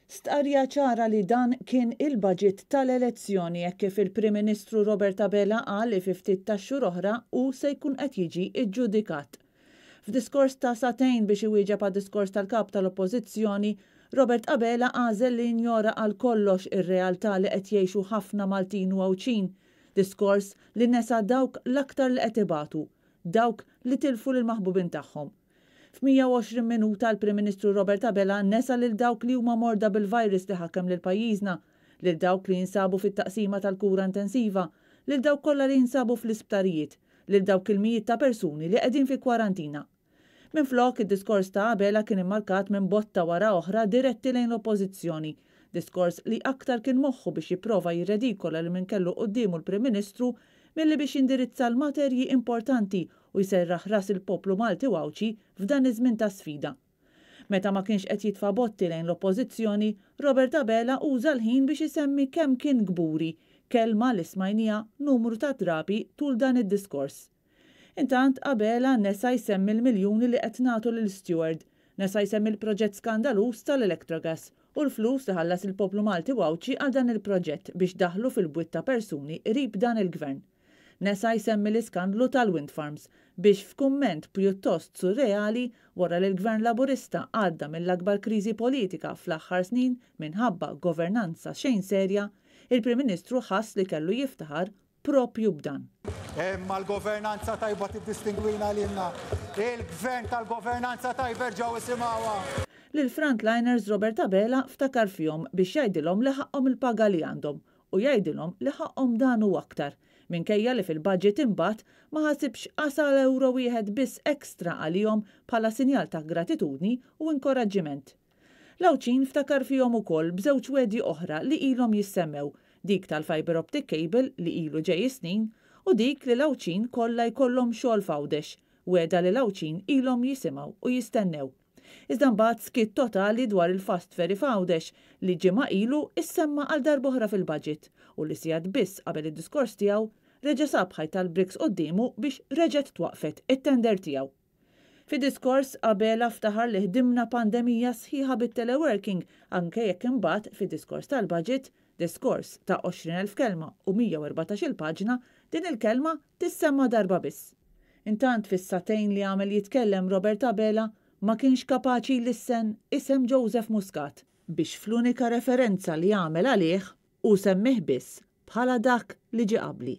Stqarrija ċara li dan kien il-baġit tal-elezzjoni hekk kif il-Prim Ministru Robert Abela qal li fi ftit ta' xhur oħra hu se jkun qed jiġi ġġudikat. F'diskors ta' satejn biex iwieġeb għad-diskors tal-kap tal-Oppożizzjoni, Robert Abela għażel li injora għal kollox ir-realtà li qed jgħixu ħafna Maltin u Għawċin, diskors li nesa dawk l-aktar li qed ibatu, dawk li tilfu lil maħbubin tagħhom. F'120 minuta l-Prim Ministru Robert Abela nesa lil dawk li huma morda bil-virus li ħakem lil pajjiżna, lil dawk li jinsabu fit-taqsima tal-kura intensiva, lil dawk kollha li jinsabu fl-isptarijiet, lil dawk il-mijiet ta' persuni li qegħdin fi kwarantina. Minflok id-diskors ta' Abela kien immarkat minn botta wara oħra diretti lejn l-Oppożizzjoni, diskors li aktar kien moħħu biex jipprova jirredikola li minkellu qudiemu l-Prim Ministru milli biex jindirizza l-materji importanti u jserraħ ras il-poplu Malti u Għawċi f'dan iż-żmien ta' sfida. Meta ma kienx qed jitfa' botti lejn l-Oppożizzjoni, Robert Abela uża l-ħin biex isemmi kemm kien gburi, kelma li smajnija numru ta' drabi tul dan id-diskors. Intant Abela nesa jsemmi l-miljuni li qed nagħtu lil Steward, nesa jsemmi l-proġett skandalus tal-Electrogas u l-flus li ħallas il-poplu Malti u Għawċi għal dan il-proġett biex daħlu fil-bwiet ta' persuni qrib dan il-gvern. Nesa jsemmi l-iskandlu tal-Wind Farms biex f'kumment pjuttost surreali wara li l-Gvern Laburista għadda mill-akbar kriżi politika fl-aħħar snin minħabba governanza xejn serja, il-Prim Ministru ħass li kellu jiftaħar propju b'dan. Imma l-governanza tajba tiddistingwina lilna. Il-Gvern tal-governanza tajba ġew isimgħuha. Lil-frontliners Robert Abela ftakar fihom biex jgħidilhom li ħaqhom il-paga li għandhom u jgħidilhom li ħaqhom dan u aktar. Minkejja li fil-budget imbagħad ma ħasibx qasal euro wieħed biss ekstra għalihom bħala sinjal ta' gratitudni u inkoraġġiment. L-Għawċin ftakar fihom ukoll b'żewġ wedi oħra li ilhom jissemmew, dik tal-fiber optic cable li ilu ġej snin u dik li l-Għawċin kollha jkollhom xogħol fawdex, weda li l-Għawċin ilhom jisimgħu u jistennew. Iżda mbagħad skit totali dwar il-fast ferry fawdex li ġimgħa ilu issemma għal darb'oħra fil-budget u li sigħat biss qabel id-diskors tiegħu reġa' sab ħajta l-Bricks qudiemu biex reġgħet twaqfet it-tender tiegħu. Fid-diskors Abela ftaħar li ħdimna pandemija sħiħa bit-teleworking anke jekk imbagħad fid-diskors tal-budget, diskors ta' 20,000 kelma u 114 paġna, din il-kelma tissemma darba biss. Intant fis-satejn li għamel jitkellem Robert Abela ma kienx kapaċi lissen isem Joseph Muscat biex fl-unika referenza li għamel għalih u semmih biss bħala dak li ġie qabli.